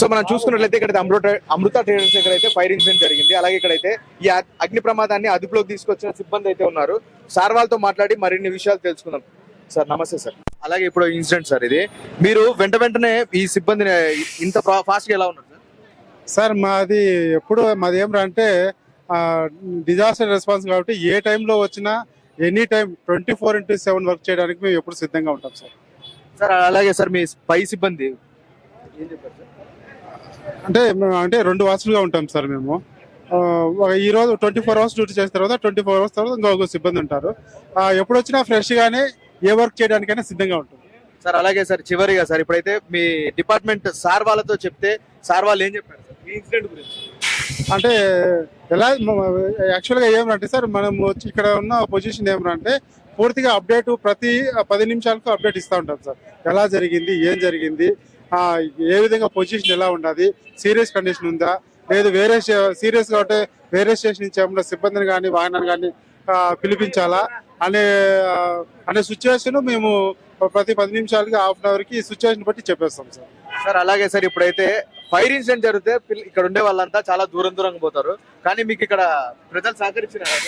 So మనం చూసుకున్నట్లయితే ఇక్కడ అమృత ట్రేడర్స్ దగ్గర అయితే ఫైర్ ఇన్సిడెంట్ జరిగింది. అలాగే ఇక్కడైతే ఈ అగ్ని ప్రమాదాన్ని అదుపులోకి తీసుకొచ్చిన సిబ్బంది అయితే ఉన్నారు. సార్ వాళ్ళతో మాట్లాడి మరిన్ని విషయాలు తెలుసుకుందాం. సార్ నమస్తే సార్. అలాగే ఇప్పుడు ఇన్సిడెంట్ సార్, ఇది మీరు వెంటనే ఈ సిబ్బందిని ఇంత ఫాస్ట్ గా ఎలా ఉన్నారు సార్? సార్ మాది ఏమంటే డిజాస్టర్ రెస్పాన్స్ కాబట్టి ఏ టైంలో వచ్చినా ఎనీ టైం 24/7 వర్క్ చేయడానికి మేము ఎప్పుడు సిద్ధంగా ఉంటాం సార్. సార్ అలాగే సార్ మీ పై సిబ్బంది ఏం చెప్పారు సార్? అంటే 2 వాసులుగా ఉంటాం సార్ మేము. ఈ రోజు 24 అవర్స్ డ్యూటీ చేసిన తర్వాత 24 అవర్స్ తర్వాత ఇంకొక సిబ్బంది ఉంటారు. ఎప్పుడు వచ్చినా ఫ్రెష్ గానే ఏ వర్క్ చేయడానికైనా సిద్ధంగా ఉంటుంది సార్. అలాగే సార్ చివరిగా సార్, ఇప్పుడైతే మీ డిపార్ట్మెంట్ సార్ వాళ్ళతో చెప్తే సార్ వాళ్ళు ఏం చెప్పారు సార్ ఈ ఇన్సిడెంట్ గురించి? అంటే యాక్చువల్గా ఏమంటే సార్, మనం ఇక్కడ ఉన్న పొజిషన్ ఏమంటే పూర్తిగా అప్డేట్ ప్రతి 10 నిమిషాలకు అప్డేట్ ఇస్తూ ఉంటాం సార్. ఎలా జరిగింది, ఏం జరిగింది, ఏ విధంగా పొజిషన్ ఎలా ఉండాలి, సీరియస్ కండిషన్ ఉందా లేదు, వేరే సీరియస్ గా ఉంటే వేరే స్టేషన్ నుంచి ఏమన్నా సిబ్బందిని కానీ వాహనాన్ని కానీ పిలిపించాలా అనే సిచ్యువేషన్ మేము ప్రతి 10 నిమిషాలకి హాఫ్ అన్ అవర్ కి సిచ్యువేషన్ బట్టి చెప్పేస్తాం సార్. సార్ అలాగే సార్, ఇప్పుడైతే ఫైర్ ఇన్సిడెంట్ జరిగితే ఇక్కడ ఉండే వాళ్ళంతా చాలా దూరంగా పోతారు, కానీ మీకు ఇక్కడ ప్రజలు సహకరించినారా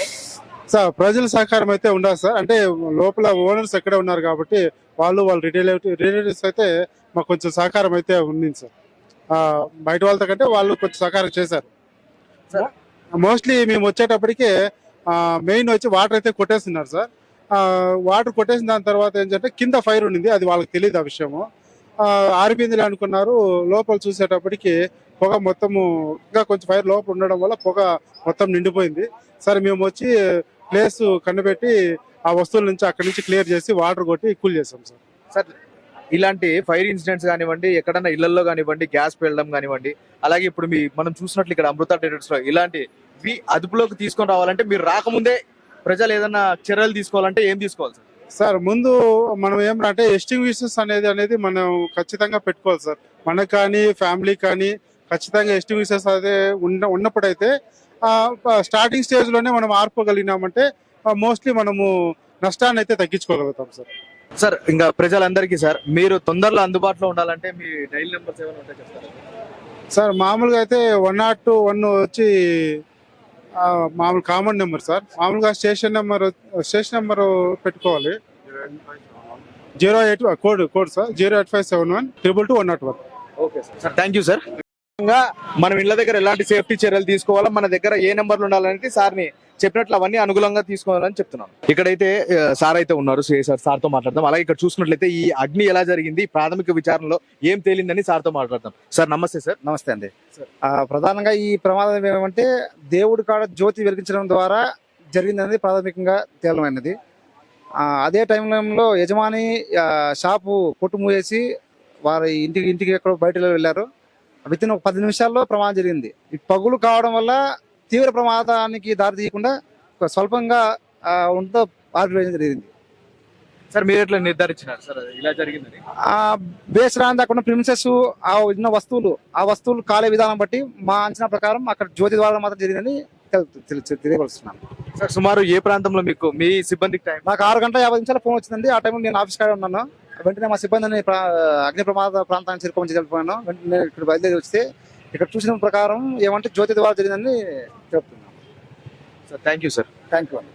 సార్? ప్రజల సహకారం అయితే ఉండదు సార్. అంటే లోపల ఓనర్స్ ఎక్కడ ఉన్నారు కాబట్టి వాళ్ళ రిలేటివ్స్ అయితే మాకు కొంచెం సహకారం అయితే ఉంది సార్. బయట వాళ్ళతో కంటే వాళ్ళు కొంచెం సహకారం చేశారు. మోస్ట్లీ మేము వచ్చేటప్పటికే మెయిన్ వచ్చి వాటర్ అయితే కొట్టేస్తున్నారు సార్. వాటర్ కొట్టేసిన దాని తర్వాత ఏంటంటే కింద ఫైర్ ఉండింది, అది వాళ్ళకి తెలియదు ఆ విషయము. ఆరిపోయింది అనుకున్నారు. లోపల చూసేటప్పటికి పొగ మొత్తము, ఇంకా కొంచెం ఫైర్ లోపల ఉండడం వల్ల పొగ మొత్తం నిండిపోయింది. సరే మేము వచ్చి ప్లేస్ కనిపెట్టి ఆ వస్తువుల నుంచి అక్కడి నుంచి క్లియర్ చేసి వాటర్ కొట్టి కూల్ చేసాం సార్. సార్ ఇలాంటి ఫైర్ ఇన్సిడెంట్స్ కానివ్వండి, ఎక్కడన్నా ఇళ్లలో కానివ్వండి, గ్యాస్ పేలడం కానివ్వండి, అలాగే ఇప్పుడు మనం చూసినట్లు ఇక్కడ అమృత ట్రేడర్స్ లో ఇలాంటివి అదుపులోకి తీసుకొని రావాలంటే మీరు రాకముందే ప్రజలు ఏదన్నా చర్యలు తీసుకోవాలంటే ఏం తీసుకోవాలి సార్? సార్ ముందు మనం ఏమంటే ఎస్టింగ్విషర్స్ అనేది మనం ఖచ్చితంగా పెట్టుకోవాలి సార్. మనకు కానీ ఫ్యామిలీ కానీ ఖచ్చితంగా ఎస్టింగ్విషర్స్ అదే ఉన్నప్పుడైతే స్టార్టింగ్ స్టేజ్ లోనే మనం ఆర్పగలిగినామంటే మోస్ట్లీ మనము నష్టాన్ని అయితే తగ్గించుకోగలుగుతాం సార్. సార్ ఇంకా ప్రజలందరికీ సార్, మీరు తొందరలో అందుబాటులో ఉండాలంటే మీ డైల్ నెంబర్స్ ఏమైనా ఉంటాయి చెప్తారా సార్? మామూలుగా అయితే 101 వచ్చి మామూలు కామన్ నెంబర్ సార్. మామూలుగా స్టేషన్ నెంబర్ పెట్టుకోవాలి. 08 code sir 08571 222 101. Okay sir, thank you sir. మనం ఇళ్ల దగ్గర ఎలాంటి సేఫ్టీ చర్యలు తీసుకోవాలా, మన దగ్గర ఏ నెంబర్లు ఉండాలని సార్ని చెప్పినట్లు అవన్నీ అనుగుణంగా తీసుకోవాలని చెప్తున్నాం. ఇక్కడైతే సార్ అయితే ఉన్నారు, సార్తో మాట్లాడదాం. అలాగే ఇక్కడ చూసుకున్నట్లయితే ఈ అగ్ని ఎలా జరిగింది, ప్రాథమిక విచారణలో ఏం తేలిందని సార్తో మాట్లాడదాం. సార్ నమస్తే సార్. నమస్తే అండి. ప్రధానంగా ఈ ప్రమాదం ఏమంటే దేవుడి కాడ జ్యోతి వెలిగించడం ద్వారా జరిగిందనేది ప్రాథమికంగా తేలమైనది. అదే టైంలో యజమాని షాపు కొట్టు మూసేసి వారి ఇంటికి ఎక్కడో బయటలో వెళ్ళారు. వితిన్ ఒక 10 నిమిషాల్లో ప్రమాదం జరిగింది. ఈ పగులు కావడం వల్ల తీవ్ర ప్రమాదానికి దారి తీయకుండా స్వల్పంగా ఉంటూ ఆర్పివేయడం జరిగింది. సార్ మీరు ఎట్లా నిర్ధారించినారు సార్ ఇలా జరిగిందని? బేస్ రాకుండా ప్రిమిసెస్ ఉన్న వస్తువులు కాలే విధానం బట్టి మా అంచనా ప్రకారం అక్కడ జ్యోతి ద్వారా మాత్రం జరిగిందని తెలియపరుస్తున్నాను. సార్ సుమారు ఏ ప్రాంతంలో మీకు మీ సిబ్బందికి టైం? నాకు 6:50 ఫోన్ వచ్చిందండి. ఆ టైంలో నేను ఆఫీస్ కాడ ఉన్నాను. వెంటనే మా సిబ్బందిని అగ్ని ప్రమాద ప్రాంతానికి చేరుకోమని తెలిపాను. వెంటనే ఇక్కడ బయలుదేరి వస్తే ఇక్కడ చూసిన ప్రకారం ఏమంటే జ్యోతి ద్వారా జరిగిందని చెప్తున్నాను. Sir thank you sir. Thank you అండి.